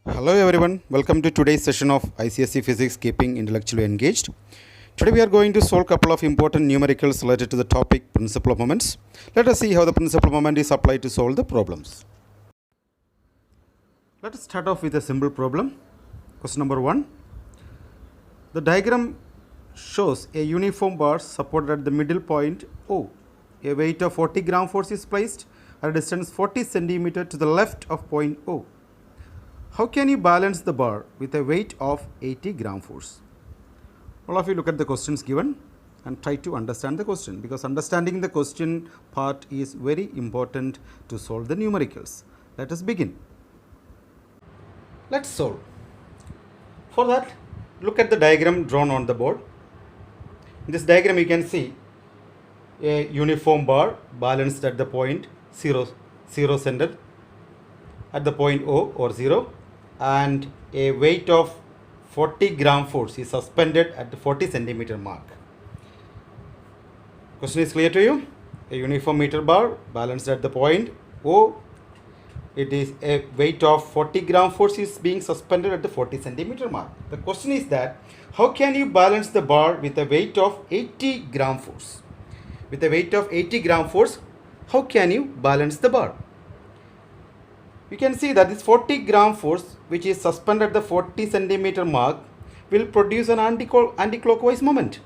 Hello everyone, welcome to today's session of ICSE Physics Keeping Intellectually Engaged. Today we are going to solve a couple of important numericals related to the topic principle of moments. Let us see how the principle of moment is applied to solve the problems. Let us start off with a simple problem. Question number 1. The diagram shows a uniform bar supported at the middle point O. A weight of 40 gram force is placed at a distance 40 centimeter to the left of point O. How can you balance the bar with a weight of 80 gram force? All of you look at the questions given and try to understand the question, because understanding the question part is very important to solve the numericals. Let us begin. Let's solve. For that, look at the diagram drawn on the board. In this diagram you can see a uniform bar balanced at the point 0 center at the point O or 0, and a weight of 40 gram force is suspended at the 40 centimeter mark. Question is clear to you? A uniform meter bar balanced at the point O. It is a weight of 40 gram force is being suspended at the 40 centimeter mark. The question is that how can you balance the bar with a weight of 80 gram force? With a weight of 80 gram force, how can you balance the bar? You can see that this 40 gram force, which is suspended at the 40 centimeter mark, will produce an anti-clockwise moment.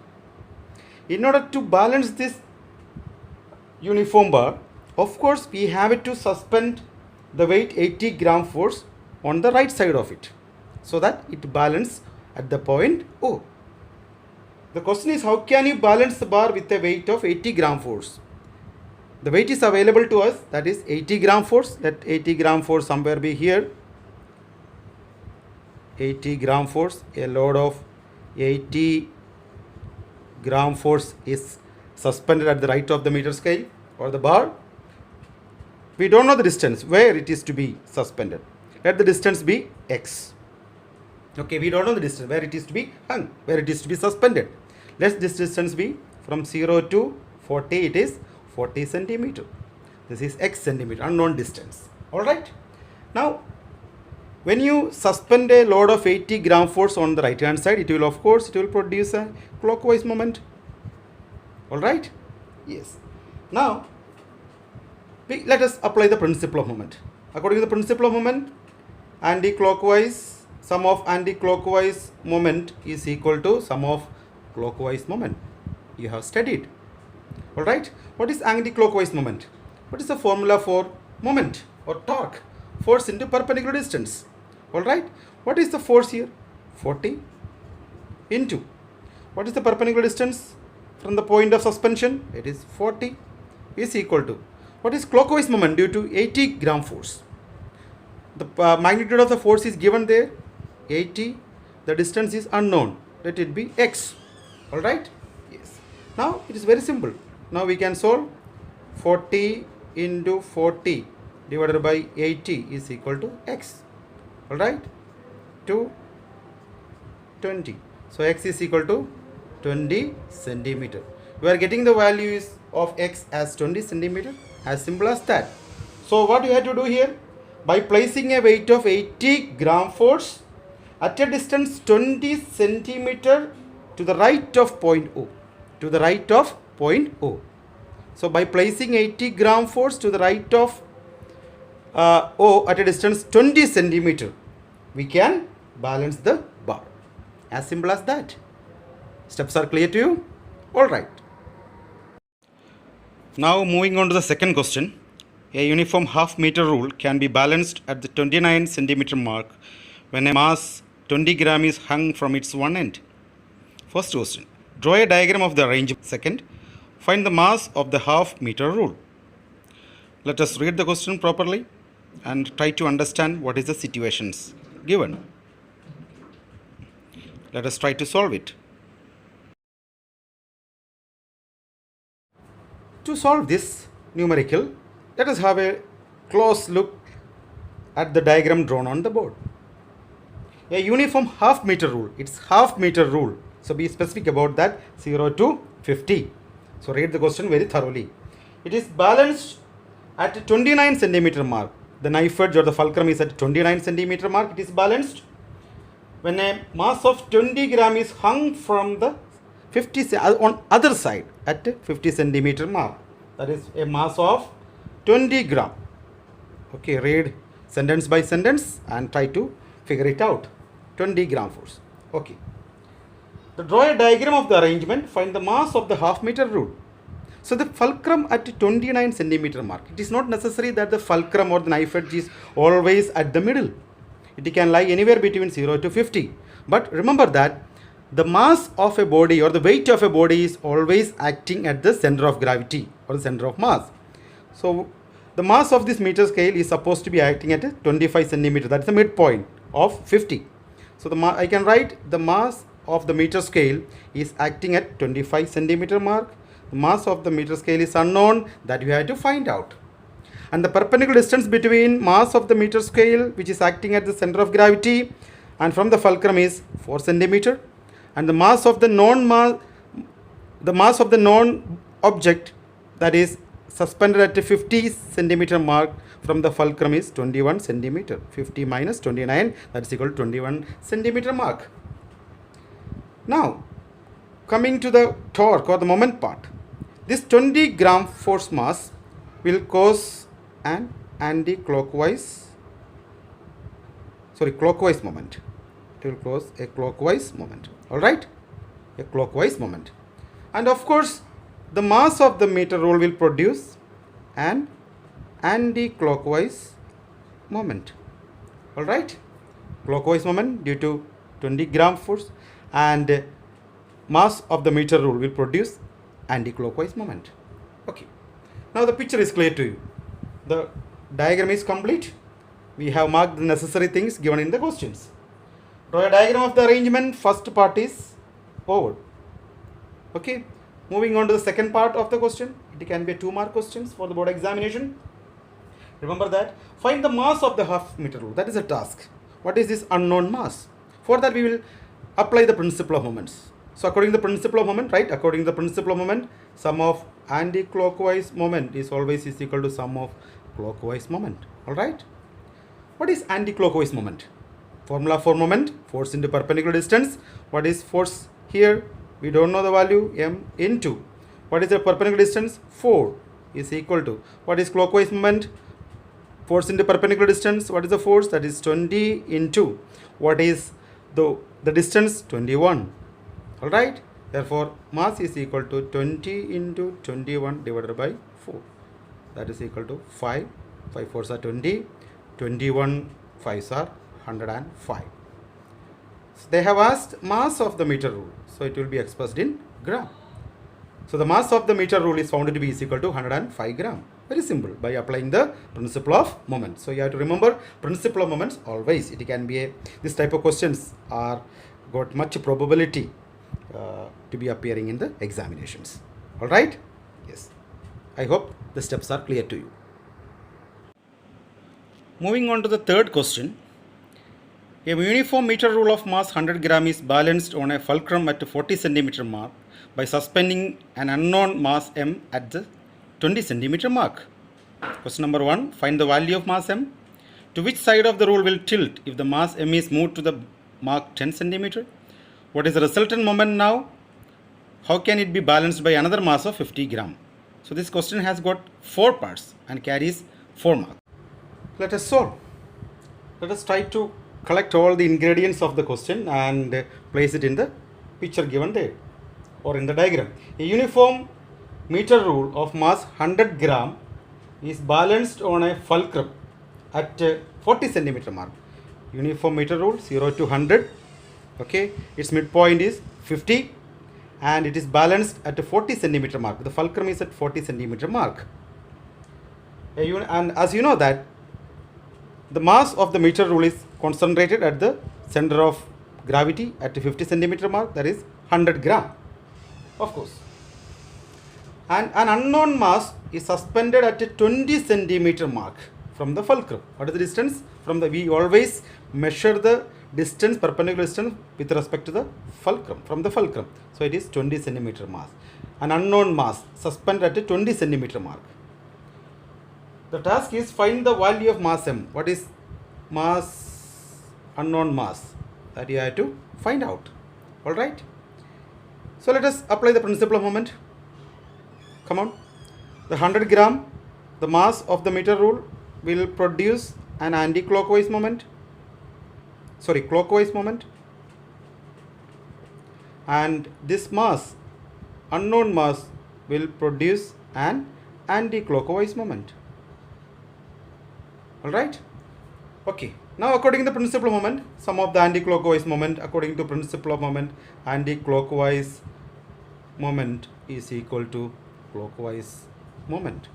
In order to balance this uniform bar, of course we have to suspend the weight 80 gram force on the right side of it, so that it balances at the point O. The question is, how can you balance the bar with a weight of 80 gram force? The weight is available to us, that is 80 gram force. Let 80 gram force somewhere be here. 80 gram force, a load of 80 gram force is suspended at the right of the meter scale or the bar. We don't know the distance where it is to be suspended. Let the distance be x. Okay, we don't know the distance where it is to be hung, where it is to be suspended. Let this distance be from 0 to 40, it is 40 centimeter. This is x centimeter, unknown distance. Alright. Now, when you suspend a load of 80 gram force on the right hand side, it will produce a clockwise moment. Alright. Yes. Now, let us apply the principle of moment. According to the principle of moment, sum of anti-clockwise moment is equal to sum of clockwise moment. You have studied. Alright. What is anti-clockwise moment? What is the formula for moment or torque? Force into perpendicular distance. Alright. What is the force here? 40 into. What is the perpendicular distance from the point of suspension? It is 40 is equal to. What is clockwise moment due to 80 gram force? The magnitude of the force is given there, 80. The distance is unknown. Let it be x. Alright. Yes. Now it is very simple. Now we can solve 40 into 40 divided by 80 is equal to x. Alright, to 20. So x is equal to 20 centimeter. We are getting the values of x as 20 centimeter. As simple as that. So what you have to do here? By placing a weight of 80 gram force at a distance 20 centimeter to the right of point O. To the right of point O. So by placing 80 gram force to the right of O at a distance 20 centimeter, we can balance the bar. As simple as that. Steps are clear to you? Alright. Now moving on to the second question. A uniform half meter rule can be balanced at the 29 centimeter mark when a mass 20 gram is hung from its one end. First question. Draw a diagram of the range. Second, find the mass of the half meter rule. Let us read the question properly and try to understand what is the situations given. Let us try to solve it. To solve this numerical, let us have a close look at the diagram drawn on the board. A uniform half meter rule. It's half meter rule. So be specific about that, 0 to 50. So read the question very thoroughly. It is balanced at 29 centimeter mark. the knife edge or the fulcrum is at 29 centimeter mark, it is balanced. When a mass of 20 gram is hung from the on other side at 50 centimeter mark, that is a mass of 20 gram. Okay, read sentence by sentence and try to figure it out. 20 gram force. Okay. Draw a diagram of the arrangement. Find the mass of the half meter rule. So the fulcrum at 29 centimeter mark. It is not necessary that the fulcrum or the knife edge is always at the middle. It can lie anywhere between 0 to 50. But remember that the mass of a body or the weight of a body is always acting at the center of gravity or the center of mass. So the mass of this meter scale is supposed to be acting at 25 centimeter. That is the midpoint of 50. So I can write the mass of the meter scale is acting at 25 centimeter mark. The mass of the meter scale is unknown, that you have to find out. And the perpendicular distance between mass of the meter scale, which is acting at the center of gravity, and from the fulcrum is 4 centimeter. And the mass of the non object, that is suspended at 50 centimeter mark from the fulcrum, is 21 centimeter. 50 minus 29, that is equal to 21 centimeter mark. Now, coming to the torque or the moment part, this 20 gram force mass will cause an clockwise moment. It will cause a clockwise moment. Alright? A clockwise moment. And of course, the mass of the meter rule will produce an anti-clockwise moment. Alright? Clockwise moment due to 20 gram force, and mass of the meter rule will produce anti-clockwise moment. Okay. Now the picture is clear to you. The diagram is complete. We have marked the necessary things given in the questions. Draw a diagram of the arrangement. First part is over. Okay. Moving on to the second part of the question. It can be 2-mark questions for the board examination. Remember that. Find the mass of the half meter rule. That is a task. What is this unknown mass? For that we will apply the principle of moments. So according to the principle of moment, right? According to the principle of moment, sum of anti-clockwise moment is always equal to sum of clockwise moment. Alright? What is anti-clockwise moment? Formula for moment, force into perpendicular distance. What is force here? We don't know the value, m into. What is the perpendicular distance? 4 is equal to. What is clockwise moment? Force into perpendicular distance. What is the force? That is 20 into. What is the distance? 21. Alright? Therefore, mass is equal to 20 into 21 divided by 4. That is equal to 5. 5 4s are 20. 21 5s are 105. So they have asked mass of the meter rule. So it will be expressed in gram. So the mass of the meter rule is found to be equal to 105 gram. Very simple, by applying the principle of moment. So you have to remember principle of moments always. It can be this type of questions are got much probability to be appearing in the examinations. Alright? Yes. I hope the steps are clear to you. Moving on to the third question. A uniform meter rule of mass 100 gram is balanced on a fulcrum at 40 centimeter mark by suspending an unknown mass m at the 20 centimeter mark. Question number 1. Find the value of mass m. To which side of the rule will tilt if the mass m is moved to the mark 10 centimeter? What is the resultant moment now? How can it be balanced by another mass of 50 gram? So this question has got 4 parts and carries 4 marks. Let us solve. Let us try to collect all the ingredients of the question and place it in the picture given there or in the diagram. A uniform meter rule of mass 100 gram is balanced on a fulcrum at 40 centimeter mark. Uniform meter rule 0 to 100. Okay, its midpoint is 50 and it is balanced at a 40 centimeter mark. The fulcrum is at 40 centimeter mark. And as you know that the mass of the meter rule is concentrated at the center of gravity at a 50 centimeter mark, that is 100 gram, of course. And an unknown mass is suspended at a 20 centimeter mark from the fulcrum. What is the distance? We always measure the distance, perpendicular distance with respect to the fulcrum, from the fulcrum. So it is 20 centimeter mass. An unknown mass suspended at a 20 centimeter mark. The task is find the value of mass m. What is mass, unknown mass, that you have to find out. Alright. So let us apply the principle of moment. Come on. The 100 gram, the mass of the meter rule will produce an anti-clockwise moment. Sorry, clockwise moment. And this mass, unknown mass, will produce an anti-clockwise moment. Alright. Okay. Now according to the principle of moment, sum of the anti-clockwise moment according to principle of moment, anti-clockwise moment is equal to clockwise moment.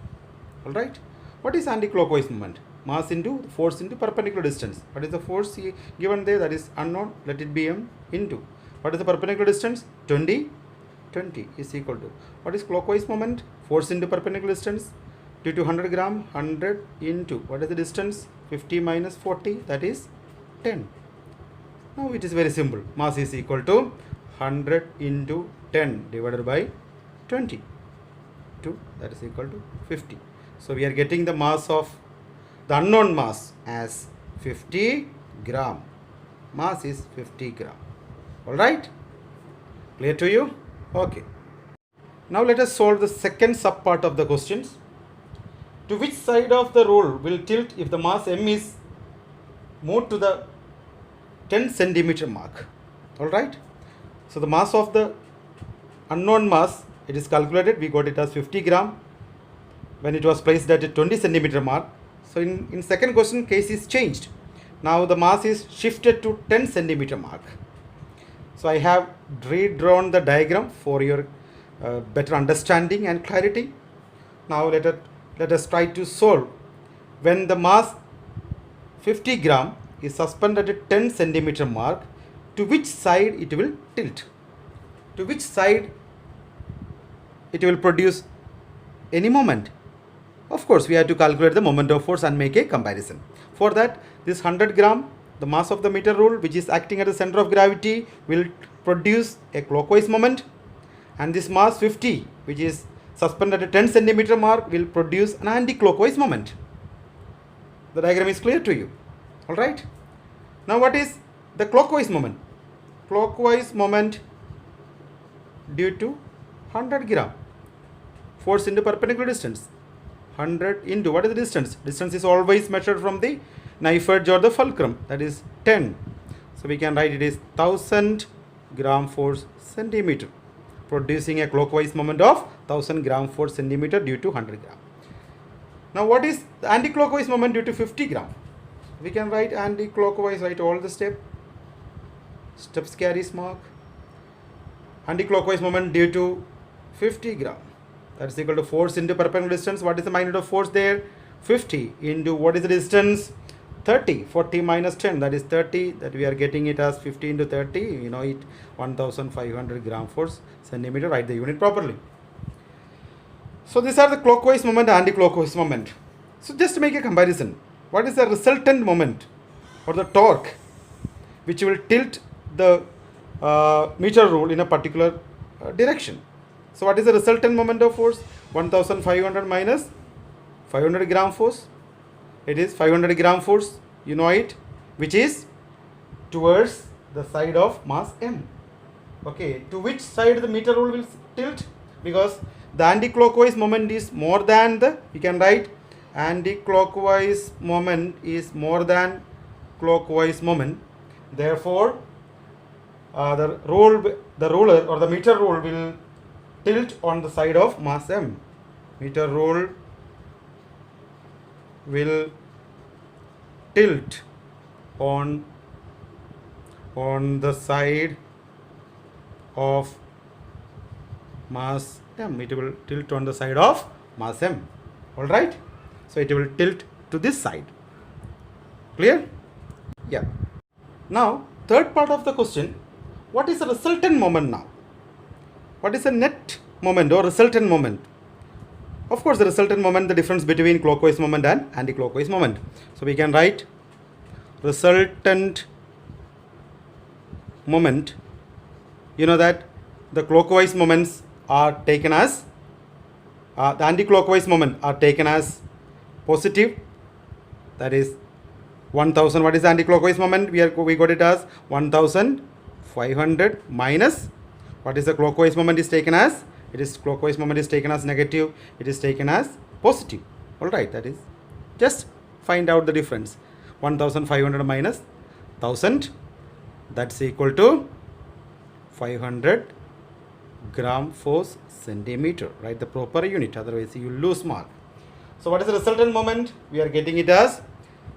Alright. What is anti-clockwise moment? Mass into force into perpendicular distance. What is the force given there? That is unknown. Let it be m into. What is the perpendicular distance? 20. 20 is equal to. What is clockwise moment? Force into perpendicular distance. Due to 100 gram, 100 into. What is the distance? 50 minus 40. That is 10. Now it is very simple. Mass is equal to 100 into 10 divided by 20. That is equal to 50. So we are getting the mass of the unknown mass as 50 gram. Mass is 50 gram. Alright? Clear to you? Okay. Now let us solve the second sub part of the questions. To which side of the rule will tilt if the mass m is moved to the 10 centimeter mark? Alright? So the mass of the unknown mass, it is calculated, we got it as 50 gram when it was placed at a 20 centimeter mark. So in second question, case is changed. Now the mass is shifted to 10 centimeter mark. So I have redrawn the diagram for your better understanding and clarity. Now let us try to solve. When the mass 50 gram is suspended at 10 centimeter mark, to which side it will tilt? To which side it will produce any moment? Of course, we have to calculate the moment of force and make a comparison. For that, this 100 gram, the mass of the meter rule, which is acting at the center of gravity, will produce a clockwise moment. And this mass 50, which is suspended at 10 centimeter mark, will produce an anti-clockwise moment. The diagram is clear to you. Alright. Now what is the clockwise moment? Clockwise moment due to 100 gram. Force into perpendicular distance. 100 into, what is the distance? Distance is always measured from the knife edge or the fulcrum. That is 10. So we can write it is 1000 gram force centimeter, producing a clockwise moment of 1000 gram force centimeter due to 100 gram. Now what is the anti-clockwise moment due to 50 gram? We can write anti-clockwise, write all the steps carries mark. Anti-clockwise moment due to 50 gram. That is equal to force into perpendicular distance. What is the magnitude of force there? 50 into what is the distance? 30. 40 minus 10, that is 30. That we are getting it as 50 into 30. You know it, 1500 gram force centimeter. Write the unit properly. So these are the clockwise moment, anti-clockwise moment. So just to make a comparison, what is the resultant moment or the torque which will tilt the meter rule in a particular direction? So what is the resultant moment of force? 1500 minus 500 gram force. It is 500 gram force, you know it, which is towards the side of mass m. Okay, to which side the meter rule will tilt? Because the anti-clockwise moment is more than the, you can write anti-clockwise moment is more than clockwise moment. Therefore, the ruler or the meter rule will tilt on the side of mass m. Meter rule will tilt on the side of mass m. It will tilt on the side of mass m. All right. So it will tilt to this side. Clear? Yeah. Now, third part of the question, what is the resultant moment now? What is the net moment or resultant moment? Of course, the resultant moment, the difference between clockwise moment and anti-clockwise moment. So we can write resultant moment. You know that the clockwise moments are taken as, the anti-clockwise moment are taken as positive, that is 1000. What is the anti-clockwise moment? We got it as 1500 minus, what is the clockwise moment is taken as? It is clockwise moment is taken as negative, it is taken as positive. Alright, that is, just find out the difference. 1500 minus 1000, that's equal to 500 gram force centimeter. Write the proper unit, otherwise you lose mark. So what is the resultant moment? We are getting it as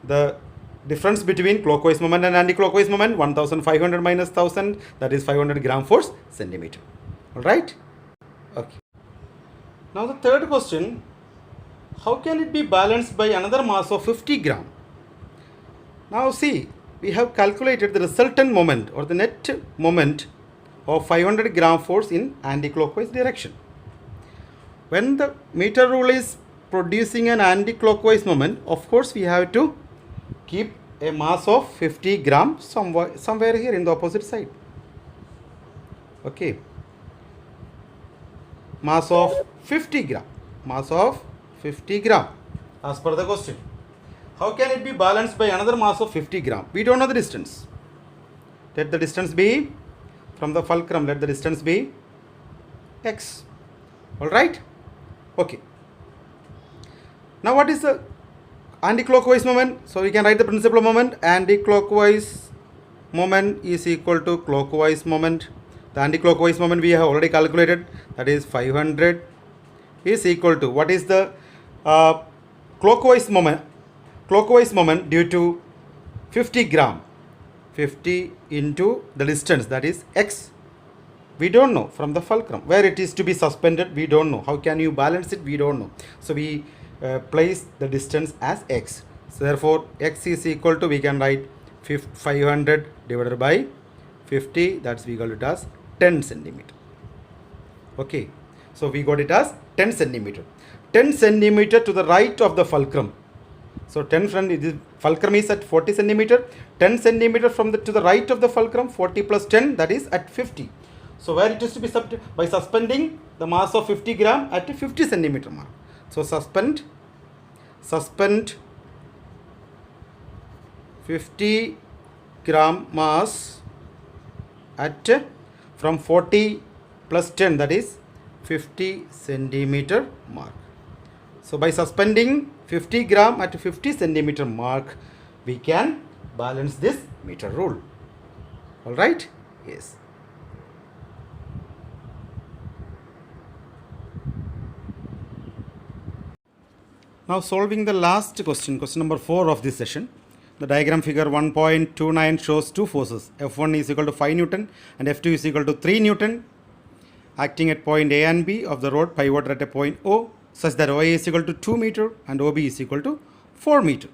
the difference between clockwise moment and anti-clockwise moment, 1500 minus 1000, that is 500 gram force centimeter. Alright? Okay. Now the third question, how can it be balanced by another mass of 50 gram? Now see, we have calculated the resultant moment or the net moment of 500 gram force in anti-clockwise direction. When the meter rule is producing an anti-clockwise moment, of course we have to keep a mass of 50 gram somewhere here in the opposite side. Okay. Mass of 50 gram. Mass of 50 gram as per the question. How can it be balanced by another mass of 50 gram? We don't know the distance. Let the distance be from the fulcrum. Let the distance be x. Alright? Okay. Now what is the anti-clockwise moment? So we can write the principal moment. Anti-clockwise moment is equal to clockwise moment. The anti-clockwise moment we have already calculated, that is 500 is equal to, what is the clockwise moment? Clockwise moment due to 50 gram. 50 into the distance, that is x. We don't know from the fulcrum where it is to be suspended. We don't know. How can you balance it? We don't know. So we place the distance as x. So therefore x is equal to, we can write 500 divided by 50, that's we got it as 10 centimeter. Okay, so we got it as 10 centimeter. 10 centimeter to the right of the fulcrum. So 10 from the fulcrum is at 40 centimeter. 10 centimeter from to the right of the fulcrum, 40 plus 10, that is at 50. So where it is to be by suspending the mass of 50 gram at a 50 centimeter mark. So suspend 50 gram mass at from 40 plus 10, that is 50 centimeter mark. So by suspending 50 gram at 50 centimeter mark, we can balance this meter rule. Alright? Yes. Now solving the last question, question number 4 of this session. The diagram figure 1.29 shows two forces. F1 is equal to 5 Newton and F2 is equal to 3 Newton acting at point A and B of the road pivot at a point O, such that OA is equal to 2 meter and OB is equal to 4 meter.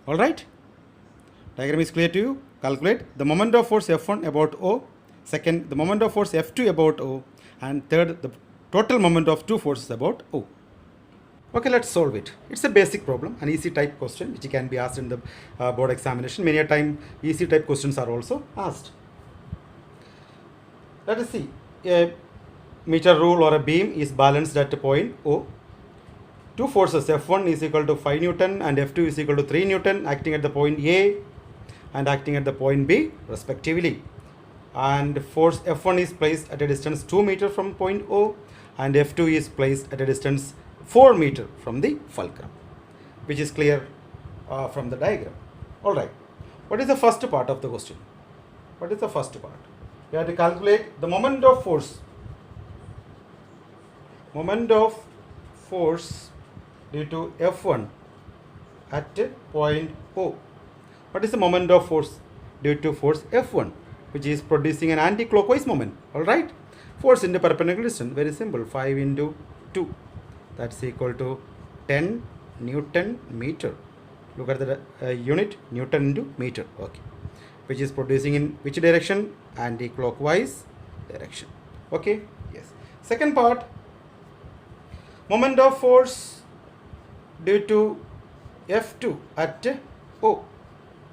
Alright? Diagram is clear to you. Calculate the moment of force F1 about O, second the moment of force F2 about O, and third the total moment of two forces about O. Okay, let's solve it. It's a basic problem, an easy type question which can be asked in the board examination. Many a time easy type questions are also asked. Let us see. A meter rule or a beam is balanced at a point O. Two forces F1 is equal to 5 Newton and F2 is equal to 3 Newton acting at the point A and acting at the point B respectively. And force F1 is placed at a distance 2 meter from point O and F2 is placed at a distance 4 meter from the fulcrum, which is clear from the diagram. Alright, what is the first part of the question? What is the first part? We have to calculate the moment of force. Moment of force due to F1 at point O. What is the moment of force due to force F1, which is producing an anti-clockwise moment? Alright, force into perpendicular distance, very simple, 5 into 2. That's equal to 10 Newton meter. Look at the unit, Newton into meter. Okay, which is producing in which direction? Anti-clockwise direction. Okay, yes. Second part, moment of force due to F2 at O.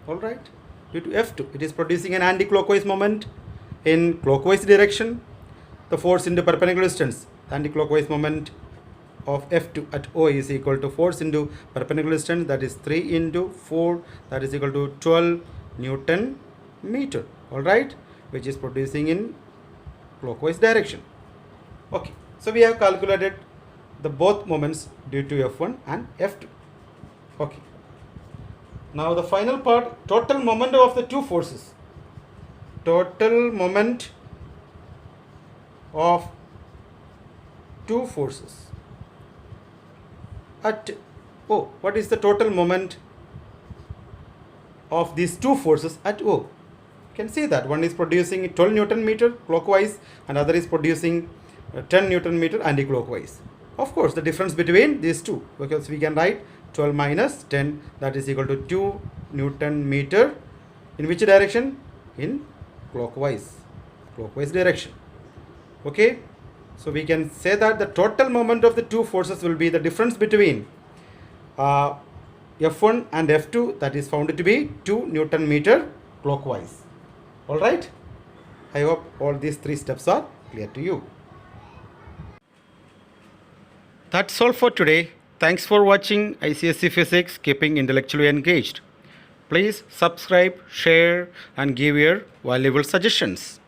Alright, due to F2, it is producing an anti-clockwise moment in clockwise direction. The force into perpendicular distance, anti-clockwise moment of F2 at O is equal to force into perpendicular distance, that is 3 into 4, that is equal to 12 Newton meter, alright, which is producing in clockwise direction. Okay, so we have calculated the both moments due to F1 and F2. Okay, now the final part, total moment of the two forces. Total moment of two forces at O. What is the total moment of these two forces at O? You can see that one is producing 12 Newton meter clockwise and other is producing 10 Newton meter anti-clockwise. Of course, the difference between these two, because we can write 12 minus 10, that is equal to 2 Newton meter. In which direction? In clockwise direction. Okay, so we can say that the total moment of the two forces will be the difference between F1 and F2, that is found to be 2 Newton meter clockwise. Alright, I hope all these three steps are clear to you. That's all for today. Thanks for watching ICSE Physics, keeping intellectually engaged. Please subscribe, share and give your valuable suggestions.